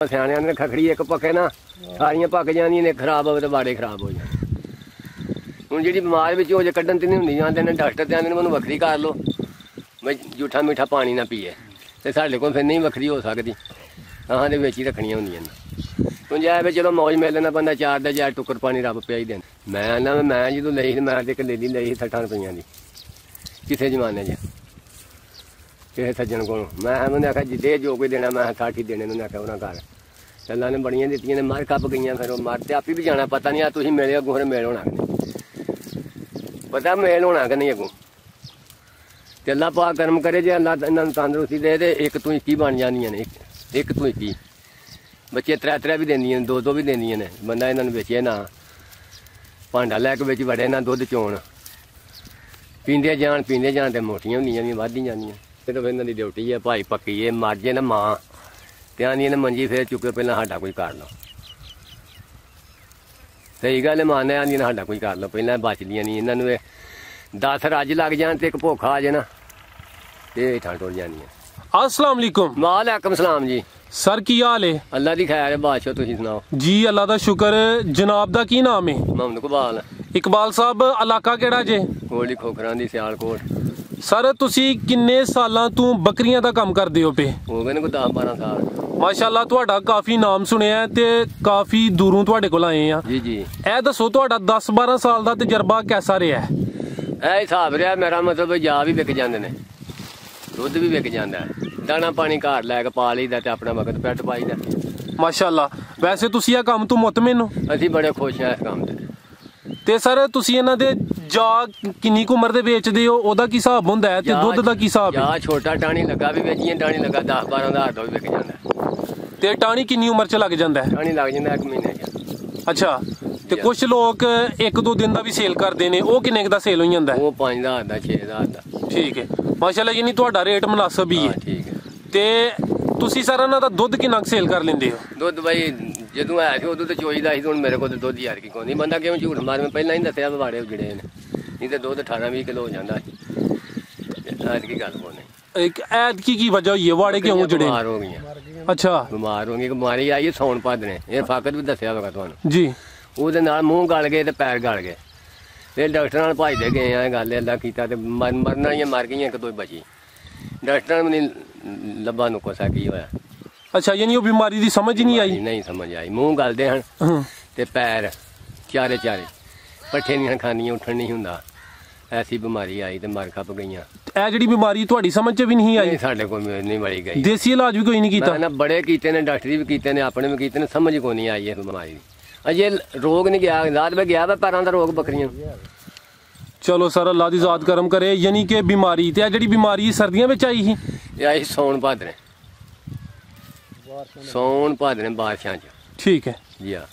ਸਿਆਣਿਆਂ ਨੇ ਖਖੜੀ ਇੱਕ ਪੱਕੇ ਨਾ ਸਾਰੀਆਂ ਪੱਕ ਜਾਂਦੀਆਂ ਨੇ, ਖਰਾਬ ਹੋਵੇ ਤਾਂ ਬਾੜੇ ਖਰਾਬ ਹੋ ਜਾਣ। ਹੁਣ ਜਿਹੜੀ ਬਿਮਾਰ ਵਿੱਚ ਹੋ ਜੇ ਕੱਢਣ ਤੇ ਨਹੀਂ ਹੁੰਦੀ, ਜਾਂਦੇ ਨੇ ਡਾਕਟਰ ਤੇ ਆਂਦੇ ਨੇ ਮੈਨੂੰ ਵੱਖਰੀ ਕਰ ਲਓ ਬਈ ਜੂਠਾ ਮਿੱਠਾ ਪਾਣੀ ਨਾ ਪੀਏ, ਤੇ ਸਾਡੇ ਕੋਲ ਫਿਰ ਨਹੀਂ ਵੱਖਰੀ ਹੋ ਸਕਦੀ, ਆਹਾਂ ਦੇ ਵਿੱਚ ਹੀ ਰੱਖਣੀਆਂ ਹੁੰਦੀਆਂ ਨੇ। ਹੁਣ ਜਾਏ ਵੀ ਚਲੋ ਮੌਜ ਮਿਲ ਲੈਣਾ ਬੰਦਾ, ਚਾਰ ਦਾ ਚਾਰ ਟੁੱਕਰ ਪਾਣੀ ਰੱਬ ਪਿਆ ਹੀ ਦੇਣ। ਮੈਂ ਜਦੋਂ ਲਈ ਸੀ, ਮੈਂ ਤੇ ਕਿੱਲੇ ਦੀ ਲਈ 60 ਰੁਪਈਆਂ ਦੀ, ਕਿਸੇ ਜ਼ਮਾਨੇ 'ਚ ਕਿਸੇ ਸੱਜਣ ਕੋਲੋਂ। ਮੈਂ ਉਹਨੇ ਆਖਿਆ ਜਿੱਦੇ ਜੋ ਕੋਈ ਦੇਣਾ, ਮੈਂ 60 ਹੀ ਦੇਣੇ। ਉਹਨੇ ਆਖਿਆ ਉਹਨਾਂ ਘਰ ਚੱਲਾਂ ਨੇ ਬੜੀਆਂ ਦਿੱਤੀਆਂ ਨੇ, ਮਰ ਖੱਪ ਗਈਆਂ। ਫਿਰ ਉਹ ਮਰ ਤੇ ਆਪੀ ਵੀ ਜਾਣਾ, ਪਤਾ ਨਹੀਂ ਆ ਤੁਸੀਂ ਮਿਲੇ ਅੱਗੋਂ, ਫਿਰ ਮੇਲ ਹੋਣਾ ਕਿ ਨਹੀਂ, ਪਤਾ ਮੇਲ ਹੋਣਾ ਕਿ ਨਹੀਂ ਅੱਗੋਂ। ਤੇ ਅੱਲਾ ਪਾਕ ਕਰਮ ਕਰੇ, ਜੇ ਅੱਲਾ ਇਹਨਾਂ ਨੂੰ ਤੰਦਰੁਸਤੀ ਦੇ ਤੇ 1 ਤੋਂ 21 ਬਣ ਜਾਂਦੀਆਂ ਨੇ। 1 ਤੋਂ 21 ਬੱਚੇ 3 ਵੀ ਦਿੰਦੀਆਂ ਨੇ, 2 ਵੀ ਦਿੰਦੀਆਂ ਨੇ। ਬੰਦਾ ਇਹਨਾਂ ਨੂੰ ਵੇਚੇ ਨਾ, ਭਾਂਡਾ ਲੈ ਕੇ ਵਿੱਚ ਵੜੇ ਨਾ, ਦੁੱਧ ਚੋਣ ਪੀਂਦੇ ਜਾਣ ਤੇ ਮੋਟੀਆਂ ਹੁੰਦੀਆਂ ਨੇ, ਵੱਧਦੀਆਂ ਜਾਂਦੀਆਂ। ਫਿਰ ਇਹਨਾਂ ਦੀ ਡਿਊਟੀ ਹੈ, ਭਾਈ ਪੱਕੀ ਇਹ ਮਰ ਜੇ ਨਾ ਮਾਂ ਤੇ ਆਂਦੀ ਨੇ ਮੰਜੀ ਫਿਰ ਚੁੱਕੇ, ਪਹਿਲਾਂ ਸਾਡਾ ਕੋਈ ਕਰ ਲਓ। ਸਹੀ ਗੱਲ ਹੈ, ਮਾਨੇ ਆਂਦੀ ਸਾਡਾ ਕੋਈ ਕਰ ਲਓ, ਪਹਿਲਾਂ ਬਚਦੀਆਂ ਨਹੀਂ। ਇਹਨਾਂ ਨੂੰ 10 ਰੱਜ ਲੱਗ ਜਾਣ ਤੇ ਇੱਕ ਭੁੱਖ ਆ ਜੇ ਨਾ, ਇਹ ਹੇਠਾਂ ਟੁਰ ਜਾਂਦੀਆਂ। अस्सलाम वालेकुम। वालेकुम सलाम जी। सर की हाल है? अल्लाह दी खैर है, बादशाह तुसीं सुनाओ जी। अल्लाह दा शुक्र। जनाब दा की नाम है? मोहम्मद इकबाल। इकबाल साहब, इलाका केड़ा जे? कोटली खोखरां दी, सियालकोट। सर तुसी किन्ने सालां तों बकरियां दा काम करदे हो पे? हो गए ने कोई 10-12 साल। माशाअल्लाह तुहाडा काफी नाम सुनिया है ते काफी दूरों तुहाडे कोल आए हैं। जी जी। ए दसो तुहाडा 10-12 साल दा तजर्बा कैसा रहा है? ਇਹ ਹਿਸਾਬ ਰਿਹਾ ਮੇਰਾ, ਮਤਲਬ ਜਾ ਵੀ ਵਿਕ ਜਾਂਦੇ ਨੇ, ਦੁੱਧ ਵੀ ਵਿਕ ਜਾਂਦਾ, ਦਾਣਾ ਪਾਣੀ ਘਰ ਲੈ ਕੇ ਪਾ ਲਈਦਾ ਤੇ ਆਪਣਾ ਵਕਤ ਪੈਟ ਪਾਈਦਾ। ਮਾਸ਼ਾਅੱਲਾ। ਵੈਸੇ ਤੁਸੀਂ ਇਹ ਕੰਮ ਤੋਂ ਮੁਤਮਿਨ ਹੋ? ਅਸੀਂ ਬੜੇ ਖੁਸ਼ ਹਾਂ ਇਸ ਕੰਮ ਤੇ ਸਰ ਤੁਸੀਂ ਇਹਨਾਂ ਦੇ ਜਾ ਕਿੰਨੀ ਕੁ ਉਮਰ ਦੇ ਵੇਚਦੇ ਹੋ, ਉਹਦਾ ਕੀ ਹਿਸਾਬ ਹੁੰਦਾ ਹੈ ਤੇ ਦੁੱਧ ਦਾ ਕੀ ਹਿਸਾਬ ਹੈ? ਜਾ ਛੋਟਾ ਟਾਣੀ ਲੱਗਾ ਵੀ ਵੇਚੀਏ, ਟਾਣੀ ਲੱਗਾ 10-12 ਹਜ਼ਾਰ ਦਾ ਵੀ ਵਿਕ ਜਾਂਦਾ। ਤੇ ਟਾਣੀ ਕਿੰਨੀ ਉਮਰ 'ਚ ਲੱਗ ਜਾਂਦਾ ਹੈ? ਟਾਣੀ ਲੱਗ ਜਾਂਦਾ 1 ਮਹੀਨੇ 'ਚ। ਅੱਛਾ। ਤੇ ਕੁਝ ਲੋਕ 1-2 ਦਿਨ ਦਾ ਵੀ ਸੇਲ ਕਰਦੇ ਨੇ, ਉਹ ਕਿੰਨੇ ਦਾ ਸੇਲ ਹੋ ਜਾਂਦਾ? ਉਹ 5000 ਦਾ, 6000 ਦਾ। ਠੀਕ ਹੈ ਮਾਸ਼ਾਅੱਲਾ, ਯਾਨੀ ਤੁਹਾਡਾ ਰੇਟ ਮੁਨਾਸਬ ਹੀ ਹੈ। ਠੀਕ ਹੈ। ਤੇ ਤੁਸੀਂ ਸਰ ਇਹਨਾਂ ਦਾ ਦੁੱਧ ਕਿੰਨਾ ਕੁ ਸੇਲ ਕਰ ਲੈਂਦੇ ਹੋ? ਦੁੱਧ ਬਾਈ ਜਦੋਂ ਆਇਆ ਸੀ ਉਦੋਂ ਤੇ ਚੋਈਦਾ ਸੀ, ਹੁਣ ਮੇਰੇ ਕੋਲ ਤੇ ਦੁੱਧ ਯਾਰ ਕੀ ਕੋਈ ਨਹੀਂ। ਬੰਦਾ ਕਿਉਂ ਝੂਠ ਮਾਰ, ਮੈਂ ਪਹਿਲਾਂ ਹੀ ਦੱਸਿਆ ਵਾੜੇ ਉਜੜੇ ਨੇ, ਨਹੀਂ ਤੇ ਦੁੱਧ 18-20 ਕਿਲੋ ਹੋ ਜਾਂਦਾ ਅੱਜ ਕੀ ਗੱਲ ਕੋਨੇ। ਇੱਕ ਐਦ ਕੀ ਵਜ੍ਹਾ ਹੋਈ ਹੈ, ਵਾੜੇ ਕਿਉਂ ਉਜੜੇ? ਬਿਮਾਰ ਹੋ ਗਈਆਂ। ਅੱਛਾ, ਬਿਮਾਰ ਹੋ ਗਈ, ਬਿਮਾਰੀ ਆਈ ਸੌਣ ਭਾਦਨੇ, ਇਹ ਫਾਕਤ ਵੀ ਦੱਸਿਆ ਹੋਗਾ ਤੁਹਾਨੂੰ ਜੀ। ਉਹਦੇ ਨਾਲ ਮੂੰਹ ਗਲ ਗਏ ਤੇ ਪੈਰ ਗਲ ਗਏ, ਫਿਰ ਡਾਕਟਰਾਂ ਨਾਲ ਭਜਦੇ ਗਏ ਆ। ਗੱਲ ਅੱਲਾ ਕੀਤਾ ਤੇ ਮਰਨ ਵਾਲੀਆਂ ਮਰ ਗਈਆਂ, 1-2 ਬਚੀ। ਡਾਕਟਰਾਂ ਨੂੰ ਨਹੀਂ ਲੱਭਾ ਨੂੰ ਕੋਸਾ ਕੀ ਹੋਇਆ। ਅੱਛਾ, ਯਾਨੀ ਉਹ ਬਿਮਾਰੀ ਦੀ ਸਮਝ ਨਹੀਂ ਆਈ? ਨਹੀਂ ਸਮਝ ਆਈ। ਮੂੰਹ ਗਲਦੇ ਹਨ ਤੇ ਪੈਰ ਚਾਰੇ ਪੱਠੇ ਨਹੀਂ ਖਾਣੀਆਂ, ਉੱਠਣ ਨਹੀਂ ਹੁੰਦਾ, ਐਸੀ ਬਿਮਾਰੀ ਆਈ ਤੇ ਮਰ ਖੱਪ ਗਈਆਂ। ਇਹ ਜਿਹੜੀ ਬਿਮਾਰੀ ਤੁਹਾਡੀ ਸਮਝ 'ਚ ਵੀ ਨਹੀਂ ਆਈ? ਸਾਡੇ ਕੋਲ ਨਹੀਂ ਵੜੀ ਗਈ। ਦੇਸੀ ਇਲਾਜ ਵੀ ਕੋਈ ਨਹੀਂ ਕੀਤਾ? ਨਾ, ਬੜੇ ਕੀਤੇ ਨੇ, ਡਾਕਟਰੀ ਵੀ ਕੀਤੇ ਨੇ, ਆਪਣੇ ਵੀ ਕੀਤੇ ਨੇ, ਸਮਝ ਕੋਈ ਨਹੀਂ ਆਈ ਇਹ ਬਿਮਾਰੀ ਦੀ। ਅਜੇ ਰੋਗ ਨਹੀਂ ਗਿਆ, ਰਾਤ ਵਿੱਚ ਗਿਆ ਵਾ ਪੈਰਾਂ ਦਾ ਰੋਗ ਬੱਕਰੀਆਂ। ਚਲੋ ਸਰ, ਅੱਲਾ ਦੀ ਜ਼ਾਤ ਕਰਮ ਕਰੇ। ਯਾਨੀ ਕਿ ਬਿਮਾਰੀ ਤੇ ਆ ਜਿਹੜੀ ਬਿਮਾਰੀ ਸਰਦੀਆਂ ਵਿੱਚ ਆਈ ਸੀ? ਇਹ ਆਈ ਸੌਣ ਭਾਦਰੇ ਬਾਰਿਸ਼ਾਂ 'ਚ। ਠੀਕ ਹੈ ਜੀ ਹਾਂ।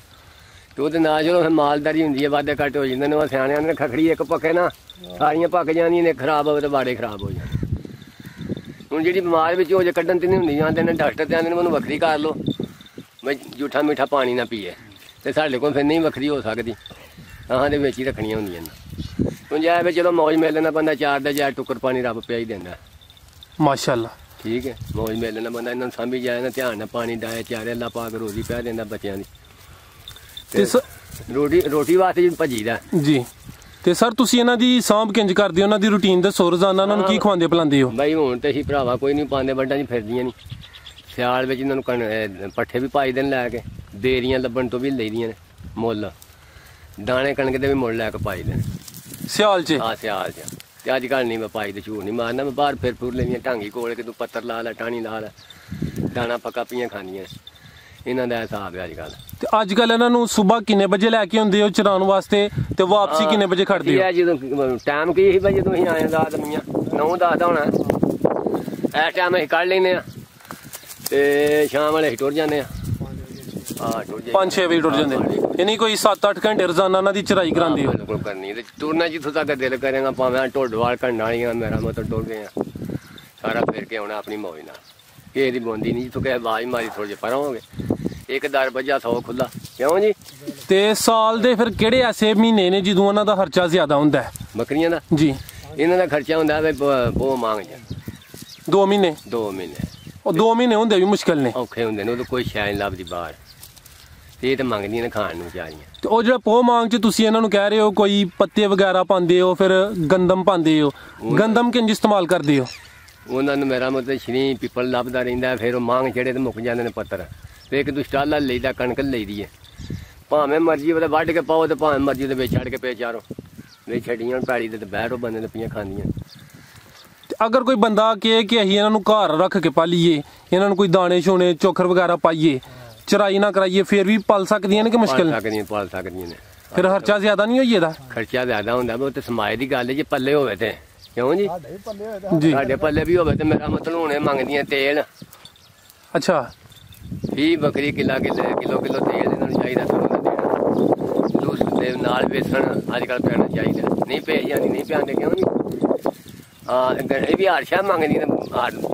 ਤੇ ਉਹਦੇ ਨਾਲ ਜਦੋਂ ਮਾਲਦਾਰੀ ਹੁੰਦੀ ਹੈ, ਵਾਧੇ ਘੱਟ ਹੋ ਜਾਂਦੇ ਨੇ। ਉਹ ਸਿਆਣਿਆਂ ਨੇ ਖਖੜੀ ਇੱਕ ਪੱਕੇ ਨਾ ਸਾਰੀਆਂ ਪੱਕ ਜਾਂਦੀਆਂ ਨੇ, ਖਰਾਬ ਹੋਵੇ ਤਾਂ ਬਾੜੇ ਖਰਾਬ ਹੋ ਜਾਣ। ਹੁਣ ਜਿਹੜੀ ਬਿਮਾਰ ਵਿੱਚ ਹੋ ਜੇ ਕੱਢਣ ਤੇ ਨਹੀਂ ਹੁੰਦੀ, ਜਾਂਦੇ ਨੇ ਡਾਕਟਰ ਤੇ ਆਂਦੇ ਨੇ ਮੈਨੂੰ ਵੱਖਰੀ ਕਰ ਲਓ ਬਈ ਜੂਠਾ ਮਿੱਠਾ ਪਾਣੀ ਨਾ ਪੀਏ, ਤੇ ਸਾਡੇ ਕੋਲ ਫਿਰ ਨਹੀਂ ਵੱਖਰੀ ਹੋ ਸਕਦੀ, ਆਹਾਂ ਦੇ ਵਿੱਚ ਹੀ ਰੱਖਣੀਆਂ ਹੁੰਦੀਆਂ ਨੇ। ਹੁਣ ਜਾਏ ਵੀ ਚਲੋ ਮੌਜ ਮਿਲ ਲੈਣਾ ਬੰਦਾ, 4 ਦਾ 4 ਟੁੱਕਰ ਪਾਣੀ ਰੱਬ ਪਿਆ ਹੀ ਦਿੰਦਾ। ਮਾਸ਼ਾਅੱਲਾ। ਠੀਕ ਹੈ, ਮੌਜ ਮਿਲ ਲੈਣਾ ਬੰਦਾ, ਇਹਨਾਂ ਨੂੰ ਸਾਂਭੀ ਜਾਏ ਨਾ, ਧਿਆਨ ਨਾਲ ਪਾਣੀ ਡਾਇਆ ਚਾਰੇ, ਅੱਲਾ ਪਾਕ ਰੋਜ਼ੀ ਪਿਆ ਦਿੰਦਾ ਬੱਚਿਆਂ ਦੀ। ਤੇ ਰੋਟੀ ਵਾਸਤੇ ਭੱਜੀਦਾ ਜੀ। ਤੇ ਸਰ ਤੁਸੀਂ ਇਹਨਾਂ ਦੀ ਸਾਂਭ ਕਿੰਜ ਕਰਦੇ ਹੋ, ਉਹਨਾਂ ਦੀ ਰੂਟੀਨ ਦੱਸੋ, ਰੋਜ਼ਾਨਾ ਉਹਨਾਂ ਨੂੰ ਕੀ ਖਵਾਉਂਦੇ ਪਿਲਾਉਂਦੇ ਹੋ? ਬਾਈ ਹੁਣ ਤੇ ਅਸੀਂ ਭਰਾਵਾ ਕੋਈ ਨਹੀਂ ਪਾਉਂਦੇ, ਵੱਡਾਂ 'ਚ ਫਿਰਦੀਆਂ ਨਹੀਂ। ਸਿਆਲ ਵਿੱਚ ਇਹਨਾਂ ਨੂੰ ਪੱਠੇ ਵੀ ਪਾਈ ਦੇਣ ਲੈ ਕੇ, ਦੇਰੀਆਂ ਲੱਭਣ ਤੋਂ ਵੀ ਲਈਦੀਆਂ ਨੇ ਮੁੱਲ, ਦਾਣੇ ਕਣਕ ਦੇ ਵੀ ਮੁੱਲ ਲੈ ਕੇ ਪਾਈ ਦੇਣ ਸਿਆਲ 'ਚ। ਹਾਂ ਸਿਆਲ 'ਚ। ਤੇ ਅੱਜ ਕੱਲ੍ਹ ਨਹੀਂ ਮੈਂ ਪਾਈ ਤੇ ਝੂਠ ਨਹੀਂ ਮਾਰਨਾ, ਮੈਂ ਬਾਹਰ ਫਿਰ ਫੁਰ ਲੈਂਦੀਆਂ ਢਾਂਗੀ ਕੋਲ ਕੇ, ਤੂੰ ਪੱਤਰ ਲਾ ਲੈ, ਟਾਣੀ ਲਾ ਲੈ, ਦਾਣਾ ਪੱਕਾ ਪੀਆਂ ਖਾਣੀਆਂ, ਇਹਨਾਂ ਦਾ ਹਿਸਾਬ ਹੈ ਅੱਜ ਕੱਲ੍ਹ। ਤੇ ਅੱਜ ਕੱਲ੍ਹ ਇਹਨਾਂ ਨੂੰ ਸੁਬਾਹ ਕਿੰਨੇ ਵਜੇ ਲੈ ਕੇ ਆਉਂਦੇ ਹੋ ਚਰਾਉਣ ਵਾਸਤੇ, ਤੇ ਵਾਪਸੀ ਕਿੰਨੇ ਵਜੇ ਖੜਦੇ ਹੋ? ਜਦੋਂ ਟਾਈਮ ਕੀ ਸੀ ਭਾਈ, ਜਦੋਂ ਅਸੀਂ ਆਏ ਰਾਤ ਮੀਆਂ 9-10 ਦਾ ਹੋਣਾ, ਇਸ ਟਾਈਮ ਅਸੀਂ ਕੱਢ ਲੈਂਦੇ ਹਾਂ ਤੇ ਸ਼ਾਮ ਵਾਲੇ ਅਸੀਂ ਟੁਰ ਜਾਂਦੇ ਹਾਂ। 5-6 ਵਜੇ ਟੁਰ ਜਾਂਦੇ, ਯਾਨੀ ਕੋਈ 7-8 ਘੰਟੇ ਰੋਜ਼ਾਨਾ ਇਹਨਾਂ ਦੀ ਚਰਾਈ ਕਰਾਉਂਦੀ ਹੋ? ਬਿਲਕੁਲ ਕਰਨੀ। ਤੇ ਟੁਰਨਾ ਜਿੱਥੋਂ ਤੱਕ ਦਿਲ ਕਰੇਗਾ, ਭਾਵੇਂ ਢੋਡਵਾਲ ਕੰਡਾਲੀਆਂ, ਮੇਰਾ ਮਤਲਬ ਟੁਰ ਗਏ ਆ ਸਾਰਾ, ਫਿਰ ਕੇ ਆਉਣਾ ਆਪਣੀ ਮੌਜ ਨਾਲ। ਕਿਸੇ ਦੀ ਬੋਂਦੀ ਨਹੀਂ, ਜਿੱਥੋਂ ਕਿਸੇ ਆਵਾਜ਼ ਮਾਰੀ ਥੋੜ੍ਹੇ ਜਿਹੇ ਪਰਾਂ ਹੋਗੇ, ਇੱਕ ਦਰ ਵੱਜਾ 100 ਖੁੱਲਾ। ਕਿਉਂ ਜੀ? ਤੇ ਸਾਲ ਦੇ ਫਿਰ ਕਿਹੜੇ ਐਸੇ ਮਹੀਨੇ ਨੇ ਜਦੋਂ ਉਹਨਾਂ ਦਾ ਖਰਚਾ ਜ਼ਿਆਦਾ ਹੁੰਦਾ ਹੈ ਬੱਕਰੀਆਂ ਦਾ? ਜੀ, ਇਹਨਾਂ ਦਾ ਖਰਚਾ ਹੁੰਦਾ ਵੀ ਪੋ ਮੰਗ ਜਾ 2 ਮਹੀਨੇ। ਉਹ 2 ਮਹੀਨੇ ਹੁੰਦੇ ਵੀ ਮੁਸ਼ਕਿਲ ਨੇ, ਔਖੇ ਹੁੰਦੇ ਨੇ, ਉਦੋਂ ਕੋਈ ਸ਼ੈ ਨਹੀਂ ਲੱਭਦੀ ਬਾਹਰ, ਤੇ ਇਹ ਤਾਂ ਮੰਗਦੀਆਂ ਨੇ ਖਾਣ ਨੂੰ ਵਿਚਾਰੀਆਂ। ਤੇ ਉਹ ਜਿਹੜਾ ਪੋਹ ਮੰਗ ਚ ਤੁਸੀਂ ਇਹਨਾਂ ਨੂੰ ਕਹਿ ਰਹੇ ਹੋ ਕੋਈ ਪੱਤੇ ਵਗੈਰਾ ਪਾਉਂਦੇ ਹੋ, ਫਿਰ ਗੰਦਮ ਪਾਉਂਦੇ ਹੋ, ਗੰਦਮ ਕਿੰਜ ਇਸਤੇਮਾਲ ਕਰਦੇ ਹੋ? ਉਹਨਾਂ ਨੂੰ ਮੇਰਾ ਮਤਲਬ ਸ਼ਨੀ ਪਿੱਪਲ ਲੱਭਦਾ ਰਹਿੰਦਾ, ਫਿਰ ਉਹ ਮੰਗ ਚੜੇ ਤੇ ਮੁੱਕ ਜਾਂਦੇ ਨੇ ਪੱਤਰ, ਤੇ ਇੱਕ ਦੋ ਸਟਾਲਾ ਲਈਦਾ, ਕਣਕ ਲਈਦੀ ਹੈ, ਭਾਵੇਂ ਮਰਜ਼ੀ ਉਹਦੇ ਵੱਢ ਕੇ ਪਾਓ ਤੇ ਭਾਵੇਂ ਮਰਜ਼ੀ ਉਹਦੇ ਵਿੱਚ ਛੱਡ ਕੇ ਪੇ ਚਾਰੋ, ਵਿੱਚ ਛੱਡੀਆਂ ਪੈੜੀ ਦੇ ਤੇ ਬਹਿਰੋ ਬੰਦੇ ਨੇ ਪਈਆਂ ਖਾਂਦੀਆਂ। ਅਗਰ ਕੋਈ ਬੰਦਾ ਕਹੇ ਕਿ ਅਸੀਂ ਇਹਨਾਂ ਨੂੰ ਘਰ ਰੱਖ ਕੇ ਪਾਲੀਏ, ਇਹਨਾਂ ਨੂੰ ਕੋਈ ਦਾਣੇ ਛੋਣੇ ਚੋਖਰ ਵਗੈਰਾ ਪਾਈਏ, ਚਰਾਈ ਨਾ ਕਰਾਈਏ, ਫਿਰ ਵੀ ਪਲ ਸਕਦੀਆਂ ਨੇ ਕਿ ਮੁਸ਼ਕਿਲ? ਪਾਲ ਸਕਦੀਆਂ ਨੇ। ਫਿਰ ਖਰਚਾ ਜ਼ਿਆਦਾ ਨਹੀਂ ਹੋਈ ਇਹਦਾ? ਖਰਚਾ ਜ਼ਿਆਦਾ ਹੁੰਦਾ, ਉਹ ਤੇ ਸਮਾਜ ਦੀ ਗੱਲ ਹੈ, ਜੇ ਪੱਲੇ ਹੋਵੇ ਤੇ ਕਿਉਂ ਜੀ, ਜੀ ਸਾਡੇ ਪੱਲੇ ਵੀ ਹੋਵੇ ਤੇ ਮੇਰਾ ਮਤਲਬ ਹੁਣੇ ਮੰਗਦੀਆਂ ਤੇਲ। ਅੱਛਾ, 20 ਬੱਕਰੀ ਕਿਲੋ ਤੇਲ ਇਹਨਾਂ ਨੂੰ ਚਾਹੀਦਾ, ਸਾਨੂੰ ਦੇਣਾ ਦੂਸ ਦੇ ਨਾਲ ਵੇਸਣ ਅੱਜ ਕੱਲ੍ਹ ਪੈਣਾ ਚਾਹੀਦਾ, ਨਹੀਂ ਭੇਜ ਜਾਂਦੀ, ਨਹੀਂ ਪਿਆਉਂਦੇ ਕਿਉਂ ਜੀ। ਹਾਂ ਇਹ ਵੀ ਹਾਰਸ਼ਾ ਮੰਗਦੀਆਂ ਨੇ,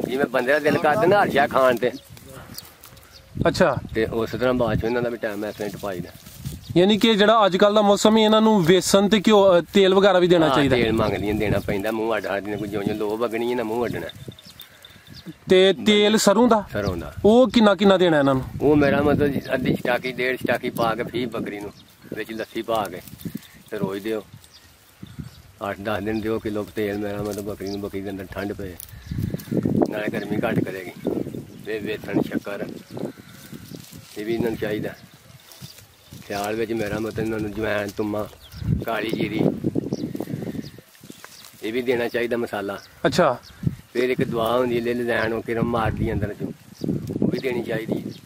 ਜਿਵੇਂ ਬੰਦੇ ਦਾ ਦਿਲ ਕਰਦੇ ਨਾ ਹਾਰਸ਼ਾ ਖਾਣ ਤੇ। ਅੱਛਾ, ਤੇ ਉਸ ਤਰ੍ਹਾਂ ਬਾਅਦ ਚ ਇਹਨਾਂ ਦਾ ਵੀ ਟਾਈਮ ਐਸੈਂਟ ਪਾਈਦਾ। ਯਾਨੀ ਕਿ ਜਿਹੜਾ ਅੱਜ ਕੱਲ ਦਾ ਮੌਸਮ ਹੈ, ਇਹਨਾਂ ਨੂੰ ਵੇਸਣ ਤੇ ਘਿਓ ਤੇਲ ਵਗੈਰਾ ਵੀ ਦੇਣਾ ਚਾਹੀਦਾ? ਤੇਲ ਮੰਗਦੀਆਂ, ਦੇਣਾ ਪੈਂਦਾ, ਮੂੰਹ ਅੱਡ ਹੱਡਦੀਆਂ, ਕੋਈ ਜਿਉਂ ਲੋ ਵਗਣੀ ਹੈ ਨਾ ਮੂੰਹ ਅੱਡਣਾ। ਤੇ ਤੇਲ ਸਰੋਂ ਦਾ ਉਹ ਕਿੰਨਾ ਦੇਣਾ ਇਹਨਾਂ ਨੂੰ? ਉਹ ਮੇਰਾ ਮਤਲਬ ਅੱਧੀ ਸਟਾਕੀ 1.5 ਸਟਾਕੀ ਪਾ ਕੇ ਫੀ ਬੱਕਰੀ ਨੂੰ, ਵਿੱਚ ਲੱਸੀ ਪਾ ਕੇ ਤੇ ਰੋਜ਼ ਦਿਓ, 8-10 ਦਿਨ ਦਿਓ ਕਿਲੋ ਤੇਲ। ਮੇਰਾ ਮਤਲਬ ਬੱਕਰੀ ਨੂੰ, ਬੱਕਰੀ ਦੇ ਅੰਦਰ ਠੰਡ ਪਏ, ਨਾਲੇ ਗਰਮੀ ਘੱਟ ਕਰੇਗੀ। ਤੇ ਵੇਸਣ ਸ਼ੱਕਰ ਇਹ ਵੀ ਇਹਨਾਂ ਨੂੰ ਚਾਹੀਦਾ। ਸਿਆਲ ਵਿੱਚ ਮੇਰਾ ਮਤਲਬ ਇਹਨਾਂ ਨੂੰ ਜਵੈਣ, ਤੁੰਮਾ, ਕਾਲੀ ਜੀਰੀ ਇਹ ਵੀ ਦੇਣਾ ਚਾਹੀਦਾ, ਮਸਾਲਾ। ਅੱਛਾ, ਫਿਰ ਇੱਕ ਦਵਾ ਹੁੰਦੀ ਹੈ ਲੈਣ ਉਹ ਕਿਰਮ ਮਾਰਦੀ ਅੰਦਰ ਚੋਂ, ਉਹ ਵੀ ਦੇਣੀ ਚਾਹੀਦੀ ਹੈ।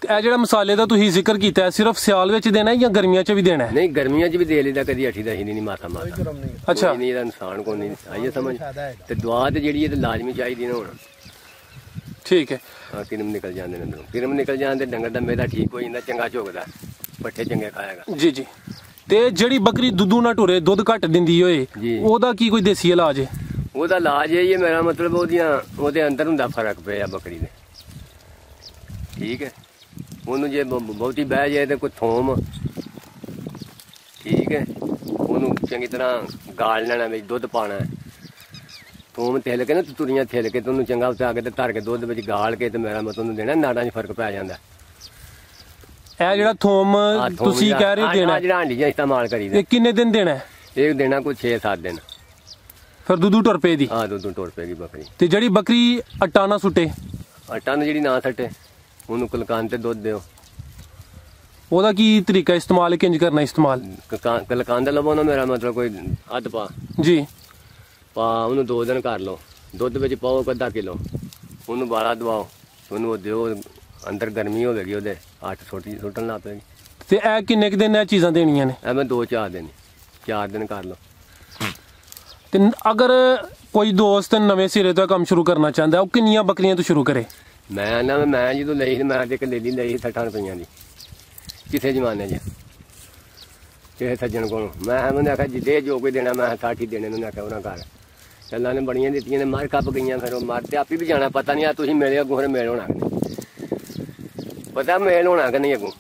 ਇਹ ਜਿਹੜਾ ਮਸਾਲੇ ਦਾ ਤੁਸੀਂ ਜ਼ਿਕਰ ਕੀਤਾ ਹੈ, ਸਿਰਫ ਸਿਆਲ ਵਿੱਚ ਦੇਣਾ ਜਾਂ ਗਰਮੀਆਂ 'ਚ ਵੀ ਦੇਣਾ ਹੈ? ਨਹੀਂ, ਗਰਮੀਆਂ 'ਚ ਵੀ ਦੇ ਲਈਦਾ, ਕਦੀ 8-10 ਨਹੀਂ ਮਾਤਾ। ਅੱਛਾ, ਨਹੀਂ ਇਹਦਾ ਨੁਕਸਾਨ ਕੋਈ ਨਹੀਂ, ਆਈਏ ਸਮਝ। ਤੇ ਦਵਾ ਤੇ ਜਿਹੜੀ ਇਹ ਲਾਜ਼ਮੀ ਚਾਹੀਦੀ ਨਾ ਹੁਣ। ਠੀਕ ਹੈ। ਹਾਂ, ਕਿਰਮ ਨਿਕਲ ਜਾਂਦੇ ਨੇ ਅੰਦਰੋਂ, ਕਿਰਮ ਨਿਕਲ ਜਾਂਦੇ, ਡੰਗਰ ਦਾ ਮੇਦਾ ਠੀਕ ਹੋ ਜਾਂਦਾ, ਚੰਗਾ ਝੁਕਦਾ, ਪੱਠੇ ਚੰਗੇ ਖਾਏਗਾ। ਜੀ ਜੀ। ਤੇ ਜਿਹੜੀ ਬੱਕਰੀ ਦੁੱਧੂ ਨਾ ਟੁਰੇ, ਦੁੱਧ ਘੱਟ ਦਿੰਦੀ ਹੋਏ, ਉਹਦਾ ਕੀ ਕੋਈ ਦੇਸੀ ਇਲਾਜ ਹੈ? ਉਹਦਾ ਇਲਾਜ ਇਹ ਮੇਰਾ ਮਤਲਬ ਉਹਦੇ ਅੰਦਰ ਹੁੰਦਾ ਫਰਕ ਪਿਆ ਬੱਕਰੀ ਦੇ, ਠੀਕ ਹੈ। ਉਹਨੂੰ ਜੇ ਬਹੁਤੀ ਬਹਿ ਜਾਏ ਤੇ ਕੋਈ ਥੋਮ, ਠੀਕ ਹੈ, ਉਹਨੂੰ ਚੰਗੀ ਤਰ੍ਹਾਂ ਗਾਲ ਲੈਣਾ, ਵਿੱਚ ਦੁੱਧ ਪਾਉਣਾ, ਥੋਮ ਤਿਲ ਕੇ ਨਾ ਤੁਰੀਆਂ ਥਿਲ ਕੇ ਤੇ ਉਹਨੂੰ ਚੰਗਾ ਉਤਾਰ ਕੇ ਤੇ ਧਰ ਕੇ ਦੁੱਧ ਵਿੱਚ ਗਾਲ ਕੇ ਤੇ ਮੇਰਾ ਮਤਲਬ ਉਹਨੂੰ ਦੇਣਾ, ਨਾੜਾਂ 'ਚ ਫਰਕ ਪੈ ਜਾਂਦਾ। ਇਹ ਜਿਹੜਾ ਥੋਮ ਤੁਸੀਂ ਕਹਿ ਰਹੇ ਹੋ ਦੇਣਾ, ਜਿਹੜਾ ਹਾਂਡੀ 'ਚ ਇਸਤੇਮਾਲ ਕਰੀਦਾ, ਇਹ ਕਿੰਨੇ ਦਿਨ ਦੇਣਾ? ਇਹ ਦੇਣਾ ਕੋਈ 6-7 ਦਿਨ। ਫਿਰ ਦੁੱਧੂ ਟੁਰ ਪਏਗੀ? ਹਾਂ, ਦੁੱਧੂ ਟੁਰ ਪਏਗੀ ਬੱਕਰੀ। ਤੇ ਜਿਹੜੀ ਬੱਕਰੀ ਆਟਾ ਨਾ ਸੁੱਟੇ? ਆਟਾ ਨੂੰ ਜਿਹੜੀ ਨਾ ਸੱਟੇ, ਉਹਨੂੰ ਕਲਕਾਨ ਤੇ ਦੁੱਧ ਦਿਓ। ਉਹਦਾ ਕੀ ਤਰੀਕਾ ਇਸਤੇਮਾਲ, ਕਿੰਜ ਕਰਨਾ ਇਸਤੇਮਾਲ? ਕਲਕਾਨ ਦਾ ਲਵੋ ਨਾ, ਮੇਰਾ ਮਤਲਬ ਕੋਈ ਅੱਧ ਪਾ ਜੀ ਪਾ, ਉਹਨੂੰ 2 ਦਿਨ ਕਰ ਲਓ, ਦੁੱਧ ਵਿੱਚ ਪਾਓ 1/2 ਕਿਲੋ, ਉਹਨੂੰ ਬਾਲਾ ਦਵਾਓ, ਉਹਨੂੰ ਉਹ ਦਿਓ, ਅੰਦਰ ਗਰਮੀ ਹੋਵੇਗੀ, ਉਹਦੇ 8 ਸੁੱਟਣ ਲੱਗ ਪਏਗੀ। ਤੇ ਇਹ ਕਿੰਨੇ ਕੁ ਦਿਨ ਇਹ ਚੀਜ਼ਾਂ ਦੇਣੀਆਂ ਨੇ? ਐਵੇਂ 2-4 ਦਿਨ, 4 ਦਿਨ ਕਰ ਲਓ। ਤੇ ਅਗਰ ਕੋਈ ਦੋਸਤ ਨਵੇਂ ਸਿਰੇ ਤੋਂ ਕੰਮ ਸ਼ੁਰੂ ਕਰਨਾ ਚਾਹੁੰਦਾ, ਉਹ ਕਿੰਨੀਆਂ ਬੱਕਰੀਆਂ ਤੋਂ ਸ਼ੁਰੂ ਕਰੇ? ਮੈਂ ਜਦੋਂ ਲਈ ਸੀ, ਮੈਂ ਤੇ ਇੱਕ ਲੈ ਲਈ 60 ਰੁਪਈਆਂ ਦੀ, ਕਿਸੇ ਜ਼ਮਾਨੇ 'ਚ ਕਿਸੇ ਸੱਜਣ ਕੋਲੋਂ। ਮੈਂ ਉਹਨੇ ਆਖਿਆ ਜਿੱਦੇ ਜੋ ਕੋਈ ਦੇਣਾ, ਮੈਂ 60 ਹੀ ਦੇਣੇ ਨੂੰ। ਆਖਿਆ ਉਹਨਾਂ ਘਰ ਚੱਲਾਂ ਨੇ ਬੜੀਆਂ ਦਿੱਤੀਆਂ ਨੇ, ਮਰ ਕੱਪ ਗਈਆਂ, ਫਿਰ ਉਹ ਮਰ ਤੇ ਆਪੇ ਵੀ ਜਾਣਾ, ਪਤਾ ਨਹੀਂ ਆ ਤੁਸੀਂ ਮਿਲੇ ਅੱਗੋਂ, ਫਿਰ ਮੇਲ ਹੋਣਾ ਕਿ ਨਹੀਂ, ਪਤਾ ਮੇਲ ਹੋਣਾ ਕਿ ਨਹੀਂ ਅੱਗੋਂ।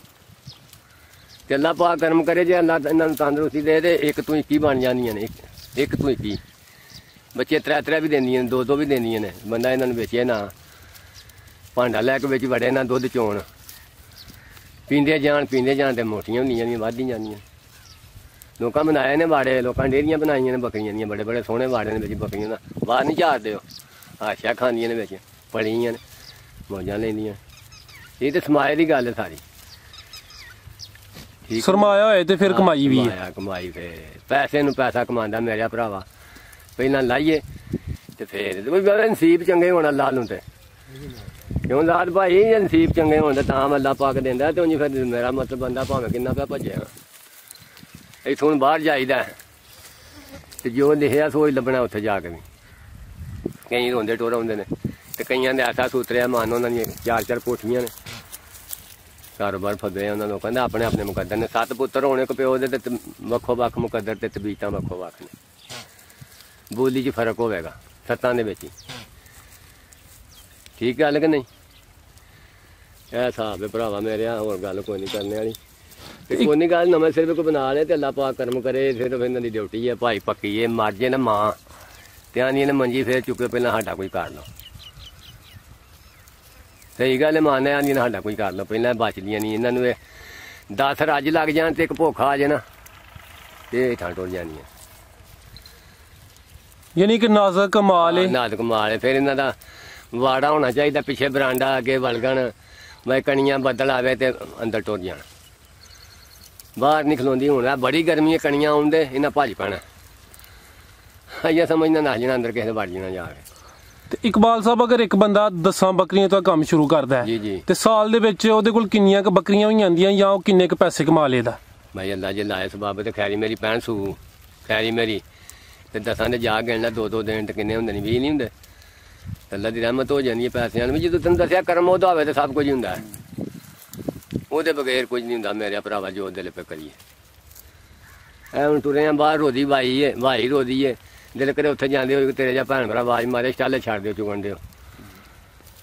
ਤੇ ਅੱਲਾ ਪਾਕ ਕਰਮ ਕਰੇ, ਜੇ ਅੱਲਾ ਇਹਨਾਂ ਨੂੰ ਤੰਦਰੁਸਤੀ ਦੇ ਤੇ 1 ਤੋਂ 21 ਬਣ ਜਾਂਦੀਆਂ ਨੇ, 1 ਤੋਂ 21 ਬੱਚੇ, 3 ਵੀ ਦਿੰਦੀਆਂ ਨੇ, 2 ਵੀ ਦਿੰਦੀਆਂ ਨੇ। ਬੰਦਾ ਇਹਨਾਂ ਨੂੰ ਵੇਚੇ ਨਾ, ਭਾਂਡਾ ਲੈ ਕੇ ਵਿੱਚ ਵੜੇ ਨਾ, ਦੁੱਧ ਚੋਣ, ਪੀਂਦੇ ਜਾਣ ਤੇ ਮੋਟੀਆਂ ਹੁੰਦੀਆਂ ਨੇ, ਵੱਧਦੀਆਂ ਜਾਂਦੀਆਂ। ਲੋਕਾਂ ਬਣਾਏ ਨੇ ਵਾੜੇ, ਲੋਕਾਂ ਡੇਰੀਆਂ ਬਣਾਈਆਂ ਨੇ ਬੱਕਰੀਆਂ ਦੀਆਂ, ਬੜੇ ਸੋਹਣੇ ਵਾੜੇ ਨੇ ਵਿੱਚ ਬੱਕਰੀਆਂ ਦਾ, ਬਾਹਰ ਨਹੀਂ ਝਾੜਦੇ ਹੋ, ਆਸ਼ਾ ਖਾਂਦੀਆਂ ਨੇ ਵਿੱਚ, ਪਲੀਆਂ ਨੇ, ਮੌਜਾਂ ਲੈਂਦੀਆਂ। ਇਹ ਤੇ ਸਮਾਏ ਦੀ ਗੱਲ ਹੈ ਸਾਰੀ। ਸਰਮਾਇਆ ਹੋਏ ਤੇ ਫਿਰ ਕਮਾਈ ਵੀ ਹੈ। ਕਮਾਈ ਫਿਰ ਪੈਸੇ ਨੂੰ ਪੈਸਾ ਕਮਾਉਂਦਾ ਮੇਰਾ ਭਰਾਵਾ, ਪਹਿਲਾਂ ਲਾਈਏ ਤੇ ਫਿਰ ਨਸੀਬ ਚੰਗੇ ਹੋਣਾ ਅੱਲਾ ਨੂੰ, ਤੇ ਕਿਉਂ ਲਾਲ ਭਾਈ, ਨਸੀਬ ਚੰਗੇ ਹੋਣ ਤਾਂ ਅੱਲਾ ਪਾ ਕੇ ਦਿੰਦਾ। ਤੇ ਉਂਝ ਫਿਰ ਮੇਰਾ ਮਤਲਬ ਬੰਦਾ ਭਾਵੇਂ ਕਿੰਨਾ ਪਿਆ ਭੱਜਿਆ, ਇੱਥੋਂ ਬਾਹਰ ਜਾਈਦਾ ਤੇ ਜੋ ਲਿਖਿਆ ਸੋਚ ਲੱਭਣਾ ਉੱਥੇ ਜਾ ਕੇ ਵੀ। ਕਈ ਰੋਂਦੇ ਟੋਰ ਆਉਂਦੇ ਨੇ, ਤੇ ਕਈਆਂ ਦੇ ਐਸਾ ਸੂਤਰਿਆ ਮਨ, ਉਹਨਾਂ ਦੀਆਂ 4-4 ਕੋਠੀਆਂ ਨੇ, ਕਾਰੋਬਾਰ ਫੱਦੇ ਉਹਨਾਂ ਲੋਕਾਂ ਦਾ, ਆਪਣੇ ਮੁਕੱਦਰ ਨੇ। 7 ਪੁੱਤਰ ਹੋਣੇ ਇੱਕ ਪਿਓ ਦੇ, ਤੇ ਵੱਖੋ ਵੱਖ ਮੁਕੱਦਰ ਤੇ ਤਬੀਤਾਂ ਵੱਖੋ ਵੱਖ ਨੇ, ਬੋਲੀ 'ਚ ਫਰਕ ਹੋਵੇਗਾ 7 ਦੇ ਵਿੱਚ ਹੀ। ਠੀਕ ਗੱਲ ਕਿ ਨਹੀਂ? ਇਹ ਹਿਸਾਬ ਹੈ ਭਰਾਵਾ ਮੇਰਿਆ, ਹੋਰ ਗੱਲ ਕੋਈ ਨਹੀਂ ਕਰਨੇ ਵਾਲੀ। ਤੇ ਕੋਈ ਨਹੀਂ ਗੱਲ, ਨਵੇਂ ਸਿਰ ਵੀ ਕੋਈ ਬਣਾ ਲਿਆ ਤੇ ਅੱਲਾ ਪਾਕ ਕਰਮ ਕਰੇ, ਫਿਰ ਇਹਨਾਂ ਦੀ ਡਿਊਟੀ ਹੈ ਭਾਈ ਪੱਕੀ ਹੈ। ਮਰ ਜੇ ਨਾ ਮਾਂ ਤੇ ਆਂਦੀ ਨੇ ਮੰਜੀ, ਫਿਰ ਚੁੱਕੇ ਪਹਿਲਾਂ ਸਾਡਾ ਕੋਈ ਕਰ ਲਓ, ਸਹੀ ਗੱਲ ਹੈ, ਮਾਨੇ ਆਂਦੀ ਨਾ ਸਾਡਾ ਕੋਈ ਕਰ ਲਓ, ਪਹਿਲਾਂ ਬਚਦੀਆਂ ਨਹੀਂ ਇਹਨਾਂ ਨੂੰ। ਇਹ 10 ਰੱਜ ਲੱਗ ਜਾਣ ਤੇ ਇੱਕ ਭੁੱਖ ਆ ਜਾਏ ਨਾ, ਇਹ ਹੇਠਾਂ ਟੁੱਟ ਜਾਣੀਆਂ। ਯਾਨੀ ਕਿ ਨਾਜ਼ੁਕ ਕਮਾਲ ਹੈ। ਨਾਜ਼ੁਕ ਕਮਾਲ ਹੈ। ਫਿਰ ਇਹਨਾਂ ਦਾ ਵਾੜਾ ਹੋਣਾ ਚਾਹੀਦਾ, ਪਿੱਛੇ ਬਰਾਂਡਾ, ਅੱਗੇ ਵਲਗਣ, ਮੈਂ ਕਣੀਆਂ ਬੱਦਲ ਆਵੇ ਤੇ ਅੰਦਰ ਟੁੱਟ ਜਾਣ, ਬਾਹਰ ਨਹੀਂ ਖਲੋਂਦੀ। ਹੁਣ ਬੜੀ ਗਰਮੀ ਹੈ, ਕਣੀਆਂ ਆਉਂਦੇ ਇਹਨਾਂ ਭੱਜ ਪੈਣਾ, ਅਈਆ ਸਮਝਣਾ ਨੱਸ ਜਾਣਾ ਅੰਦਰ, ਕਿਸੇ ਦੇ ਵੜ ਜਾਣਾ ਜਾ ਕੇ। ਤੇ ਇਕਬਾਲ ਸਾਹਿਬ, ਅਗਰ ਇੱਕ ਬੰਦਾ 10 ਬੱਕਰੀਆਂ ਤੋਂ ਕੰਮ ਸ਼ੁਰੂ ਕਰਦਾ ਜੀ ਹੈ ਜੀ, ਤੇ ਸਾਲ ਦੇ ਵਿੱਚ ਉਹਦੇ ਕੋਲ ਕਿੰਨੀਆਂ ਕੁ ਬੱਕਰੀਆਂ ਵੀ ਆਉਂਦੀਆਂ, ਜਾਂ ਉਹ ਕਿੰਨੇ ਕੁ ਪੈਸੇ ਕਮਾ ਲੇਦਾ? ਭਾਈ ਅੱਲਾ ਜੇ ਲਾਏ ਸਬਾਬ ਤੇ ਖੈਰੀ ਮੇਰੀ 65 ਸੂ ਖੈਰੀ ਮੇਰੀ ਤੇ 10 ਦੇ ਜਾ ਗਿਣਨਾ 2-2 ਦਿਨ ਤੇ ਕਿੰਨੇ ਹੁੰਦੇ ਨੇ, 20 ਨਹੀਂ ਹੁੰਦੇ। ਅੱਲਾ ਦੀ ਰਹਿਮਤ ਹੋ ਜਾਂਦੀ ਹੈ ਪੈਸਿਆਂ ਨੂੰ ਵੀ। ਜਦੋਂ ਤੈਨੂੰ ਦੱਸਿਆ ਕਰਮ ਉਹਦਾ ਹੋਵੇ ਤਾਂ ਸਭ ਕੁਝ ਹੁੰਦਾ ਹੈ, ਉਹਦੇ ਬਗੈਰ ਕੁਝ ਨਹੀਂ ਹੁੰਦਾ ਮੇਰੇ ਭਰਾਵਾ, ਜੋ ਦਿਲ ਪੇ ਕਰੀਏ। ਐ ਹੁਣ ਤੁਰੇ ਆ ਬਾਹਰ, ਰੋਦੀ ਵਾਈ ਹੈ, ਵਾਈ ਰੋਦੀ ਹੈ, ਦਿਲ ਕਰੇ ਉੱਥੇ ਜਾਂਦੇ ਹੋ ਤੇਰੇ ਜਾਂ ਭੈਣ ਭਰਾ ਆਵਾਜ਼ ਮਾਰੇ ਸਟਾਲੇ ਛੱਡ ਦਿਓ, ਚੁਗਣ ਦਿਓ,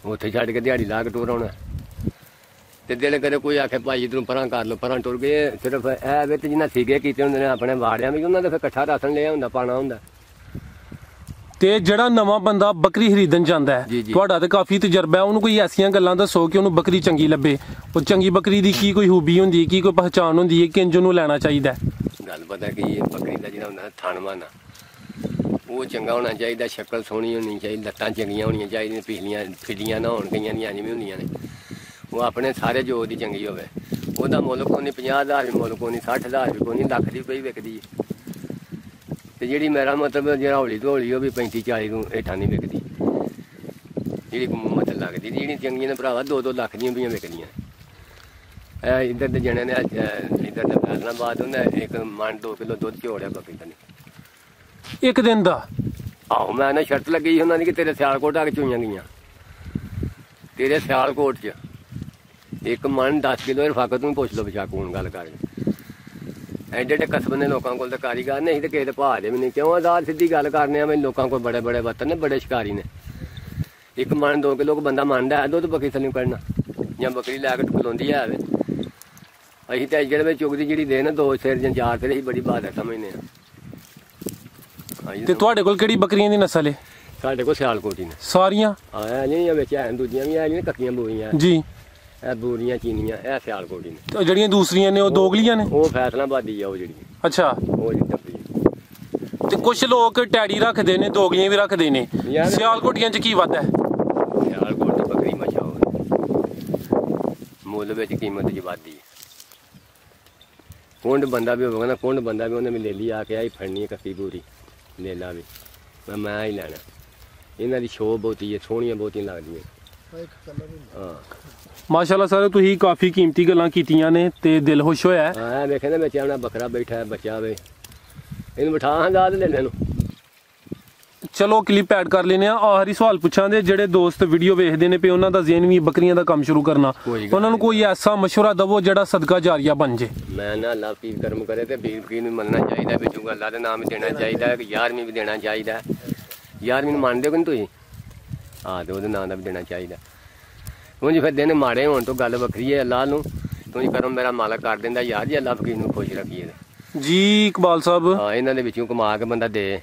ਉੱਥੇ ਛੱਡ ਕੇ ਦਿਹਾੜੀ ਲਾ ਕੇ ਟੁਰ ਆਉਣਾ। ਤੇ ਦਿਲ ਕਰੇ ਕੋਈ ਆਖੇ ਭਾਈ ਇੱਧਰੋਂ ਪਰਾਂ ਕਰ ਲਓ, ਪਰਾਂ ਟੁਰ ਗਏ। ਸਿਰਫ ਇਹ ਵਿੱਚ ਜਿੰਨਾ ਸੀਗੇ ਕੀਤੇ ਹੁੰਦੇ ਨੇ ਆਪਣੇ ਵਾੜਿਆਂ ਵਿੱਚ, ਉਹਨਾਂ ਦਾ ਫਿਰ ਇਕੱਠਾ ਰਾਸ਼ਨ ਲਿਆ ਹੁੰਦਾ, ਪਾਣਾ ਹੁੰਦਾ। ਤੇ ਜਿਹੜਾ ਨਵਾਂ ਬੰਦਾ ਬੱਕਰੀ ਖਰੀਦਣ ਜਾਂਦਾ ਹੈ, ਜੀ ਜੀ, ਤੁਹਾਡਾ ਤੇ ਕਾਫੀ ਤਜਰਬਾ ਹੈ, ਉਹਨੂੰ ਕੋਈ ਐਸੀਆਂ ਗੱਲਾਂ ਦੱਸੋ ਕਿ ਉਹਨੂੰ ਬੱਕਰੀ ਚੰਗੀ ਲੱਭੇ। ਉਹ ਚੰਗੀ ਬੱਕਰੀ ਦੀ ਕੀ ਕੋਈ ਖੂਬੀ ਹੁੰਦੀ ਹੈ, ਕੀ ਕੋਈ ਪਹਿਚਾਣ ਹੁੰਦੀ ਹੈ, ਕਿੰਜ ਉਹਨੂੰ ਲੈਣਾ ਚਾਹੀਦਾ ਹੈ? ਗੱਲ ਪਤਾ ਕੀ ਹੈ, ਬੱਕਰੀ ਦਾ ਜਿਹੜਾ ਹੁੰਦਾ ਥਣਵਾਨਾ ਉਹ ਚੰਗਾ ਹੋਣਾ ਚਾਹੀਦਾ, ਸ਼ਕਲ ਸੋਹਣੀ ਹੋਣੀ ਚਾਹੀਦੀ, ਲੱਤਾਂ ਚੰਗੀਆਂ ਹੋਣੀਆਂ ਚਾਹੀਦੀਆਂ, ਪਿਛਲੀਆਂ ਫਿੱਲੀਆਂ ਨਾ ਹੋਣ, ਕਈਆਂ ਦੀਆਂ ਜਿਵੇਂ ਹੁੰਦੀਆਂ ਨੇ। ਉਹ ਆਪਣੇ ਸਾਰੇ ਜੋ ਦੀ ਚੰਗੀ ਹੋਵੇ। ਉਹਦਾ ਮੁੱਲ ਕੋਈ ਨਹੀਂ 50,000 ਵੀ ਮੁੱਲ ਕੋਈ ਨਹੀਂ, 60,000 ਵੀ ਕੋਈ ਨਹੀਂ, ਲੱਖ ਦੀ ਪਈ ਵਿਕਦੀ ਹੈ। ਤੇ ਜਿਹੜੀ ਮੇਰਾ ਮਤਲਬ ਜਿਹੜਾ ਹੌਲੀ ਤੋਂ ਹੌਲੀ ਉਹ ਵੀ 35-40 ਨੂੰ ਹੇਠਾਂ ਨਹੀਂ ਵਿਕਦੀ, ਜਿਹੜੀ ਮਤਲਬ ਲੱਗਦੀ। ਜਿਹੜੀ ਚੰਗੀਆਂ ਨੇ ਭਰਾਵਾ 2-2 ਲੱਖ ਦੀਆਂ ਵੀ ਵਿਕਦੀਆਂ। ਇਹ ਇੱਧਰ ਦੇ ਜਣੇ ਨੇ ਇੱਧਰ ਦੇ ਫੈਸਲਾਬਾਦ ਉਹਨੇ ਇੱਕ ਮਣ 2 ਕਿਲੋ ਦੁੱਧ ਝੋੜਿਆ ਬੱਕਰੀ ਦਾ, ਇੱਕ ਦਿਨ ਦਾ। ਆਹੋ ਮੈਂ ਨਾ ਸ਼ਰਤ ਲੱਗੀ ਉਹਨਾਂ ਦੀ ਕਿ ਤੇਰੇ ਸਿਆਲਕੋਟ ਆ ਕੇ ਚੋਈਆਂ ਗਈਆਂ, ਤੇਰੇ ਸਿਆਲਕੋਟ 'ਚ ਇੱਕ ਮਣ 10 ਕਿਲੋ ਰਫਾਕਤ ਨੂੰ ਪੁੱਛ ਲਓ ਵਿਚਾਕ ਹੁਣ ਗੱਲ ਕਰਕੇ। ਐਡੇ ਐਡੇ ਕਸਬੇ ਨੇ ਲੋਕਾਂ ਕੋਲ ਤਾਂ ਕਾਰੀਗਰ ਨਹੀਂ ਤੇ ਕਿਸੇ ਦੇ ਭਾਅ ਦੇ ਵੀ ਨਹੀਂ। ਕਿਉਂ ਆਜ਼ਾਦ ਸਿੱਧੀ ਗੱਲ ਕਰਨੇ ਆ, ਮੈਂ ਲੋਕਾਂ ਕੋਲ ਬੜੇ ਬੜੇ ਵਤਨ ਨੇ, ਬੜੇ ਸ਼ਿਕਾਰੀ ਨੇ। ਇੱਕ ਮਣ 2 ਕਿਲੋ ਕੋ ਬੰਦਾ ਮੰਨਦਾ ਹੈ ਦੁੱਧ ਬੱਕਰੀ ਥੱਲੇ ਕੱਢਣਾ, ਜਾਂ ਬੱਕਰੀ ਲੈ ਕੇ ਖਲੋਂਦੀ ਹੈ। ਅਸੀਂ ਤਾਂ ਜਿਹੜੇ ਵਿੱਚ ਚੁਗਦੀ ਜਿਹੜੀ ਦੇ ਨਾ 2 ਸਿਰ ਜਾਂ 4 ਸਿਰ, ਅਸੀਂ ਬੜੀ ਬਹਾਦਰ ਸਮਝਦੇ ਹਾਂ। ਤੇ ਤੁਹਾਡੇ ਕੋਲ ਕਿਹੜੀ ਬੱਕਰੀਆਂ ਦੀ ਨਸਲ ਹੈ? ਸਾਡੇ ਕੋਲ ਸਿਆਲਕੋਟ ਹੀ ਨੇ ਸਾਰੀਆਂ। ਹਾਂ ਨਹੀਂ, ਵਿੱਚ ਹੈ ਦੂਜੀਆਂ ਵੀ ਹੈ, ਕੱਕੀਆਂ ਬੋਰੀਆਂ ਜੀ, ਇਹ ਬੋਰੀਆਂ ਚੀਨੀਆਂ, ਇਹ ਸਿਆਲਕੋਟ ਹੀ ਨੇ। ਤੇ ਜਿਹੜੀਆਂ ਦੂਸਰੀਆਂ ਨੇ ਉਹ ਦੋਗਲੀਆਂ ਨੇ? ਉਹ ਫੈਸਲਾਬਾਦੀ ਆ ਉਹ ਜਿਹੜੀ। ਅੱਛਾ। ਉਹ ਜਿਹੜੀ ਟੱਪੀ। ਤੇ ਕੁਝ ਲੋਕ ਟੈਡੀ ਰੱਖਦੇ ਨੇ, ਦੋਗਲੀਆਂ ਵੀ ਰੱਖਦੇ ਨੇ, ਸਿਆਲਕੋਟੀਆਂ 'ਚ ਕੀ ਵੱਧ ਹੈ? ਸਿਆਲਕੋਟ ਤੇ ਬੱਕਰੀ ਮਸ਼ਾ ਮੁੱਲ ਵਿੱਚ ਕੀਮਤ ਜੀ ਵੱਧਦੀ ਹੈ। ਕੁੰਡ ਬੰਦਾ ਵੀ ਹੋਵੇਗਾ ਨਾ, ਕੁੰਡ ਬੰਦਾ ਵੀ ਉਹਨੇ ਵੀ ਲੈ ਲਈ ਆ ਕੇ ਆਈ ਫੜਨੀ ਕੱਕੀ ਬੂਰੀ ਲੈ ਲਾ ਵੀ ਮੈਂ ਹੀ ਲੈਣਾ। ਇਹਨਾਂ ਦੀ ਸ਼ੋਅ ਬਹੁਤੀ ਹੈ, ਸੋਹਣੀਆਂ ਬਹੁਤੀਆਂ ਲੱਗਦੀਆਂ। ਹਾਂ ਮਾਸ਼ਾਅੱਲਾ ਸਰ, ਤੁਸੀਂ ਕਾਫੀ ਕੀਮਤੀ ਗੱਲਾਂ ਕੀਤੀਆਂ ਨੇ ਤੇ ਦਿਲ ਖੁਸ਼ ਹੋਇਆ। ਹਾਂ ਵੇਖੇ ਨਾ ਵਿੱਚ ਆਪਣਾ ਬੱਕਰਾ ਬੈਠਾ ਹੈ, ਬੱਚਾ ਵੇ, ਇਹਨੂੰ ਬਿਠਾ ਹਾਂ ਦਾਦ ਲੈ ਲੈਣ। ਚਲੋ ਕਲਿੱਪ ਐਡ ਕਰ ਲੈਨੇ ਆ। ਆਖਰੀ ਸਵਾਲ ਪੁੱਛਾਂਦੇ, ਜਿਹੜੇ ਦੋਸਤ ਵੀਡੀਓ ਵੇਖਦੇ ਨੇ ਪਏ ਉਹਨਾਂ ਦਾ ਜ਼ੇਨ ਵੀ ਬੱਕਰੀਆਂ ਦਾ ਕੰਮ ਸ਼ੁਰੂ ਕਰਨਾ, ਉਹਨਾਂ ਨੂੰ ਕੋਈ ਐਸਾ ਮਸ਼ਵਰਾ ਦਵੋ ਜਿਹੜਾ ਸਦਕਾ ਜਾਰੀਆ ਬਣ ਜੇ। ਮੈਂ ਨਾ ਅੱਲਾ ਪੀਰ ਕਰਮ ਕਰੇ ਤੇ ਪੀਰ ਫਕੀਰ ਨੂੰ ਮੰਨਣਾ ਚਾਹੀਦਾ, ਵਿੱਚੋਂ ਅੱਲਾ ਦਾ ਨਾਮ ਦੇਣਾ ਚਾਹੀਦਾ, 11ਵੀਂ ਵੀ ਦੇਣਾ ਚਾਹੀਦਾ। 11ਵੀਂ ਨੂੰ ਮੰਨਦੇ ਹੋ ਕਿ ਨਹੀਂ ਤੁਸੀਂ? ਹਾਂ, ਤੇ ਉਹਦੇ ਨਾਂ ਦਾ ਵੀ ਦੇਣਾ ਚਾਹੀਦਾ। ਉਂਝ ਫਿਰ ਦਿਨ ਮਾੜੇ ਹੋਣ ਤੋਂ ਗੱਲ ਵੱਖਰੀ ਹੈ। ਅੱਲਾ ਨੂੰ ਤੁਸੀਂ ਕਰਮ ਮੇਰਾ ਮਾਲਕ ਕਰ ਦਿੰਦਾ ਯਾਰ ਜੀ, ਅੱਲਾ ਫਕੀਰ ਨੂੰ ਖੁਸ਼ ਰੱਖੀਏ ਜੀ। ਇਕਬਾਲ ਸਾਹਿਬ, ਹਾਂ ਇਹਨਾਂ ਦੇ ਵਿੱਚੋਂ ਕਮਾ ਕੇ ਬੰਦਾ ਦੇ।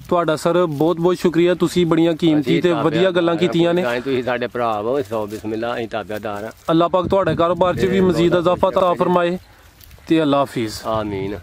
ਤੁਹਾਡਾ ਸਰ ਬਹੁਤ ਬਹੁਤ ਸ਼ੁਕਰੀਆ, ਤੁਸੀਂ ਬੜੀਆਂ ਕੀਮਤੀ ਤੇ ਵਧੀਆ ਗੱਲਾਂ ਕੀਤੀਆਂ ਨੇ। ਤੁਸੀਂ ਸਾਡੇ ਭਰਾ ਹੋ, ਸੌ ਬਿਸਮਿਲ੍ਲਾ, ਅਸੀਂ ਤਾਬੇਦਾਰ ਹਾਂ। ਅੱਲਾਹ ਪਾਕ ਤੁਹਾਡੇ ਕਾਰੋਬਾਰ 'ਚ ਵੀ ਮਜ਼ੀਦ ਇਜ਼ਾਫਾ ਤਾ ਫਰਮਾਏ ਤੇ ਅੱਲਾ ਹਾਫਿਜ਼। ਆਮੀਨ।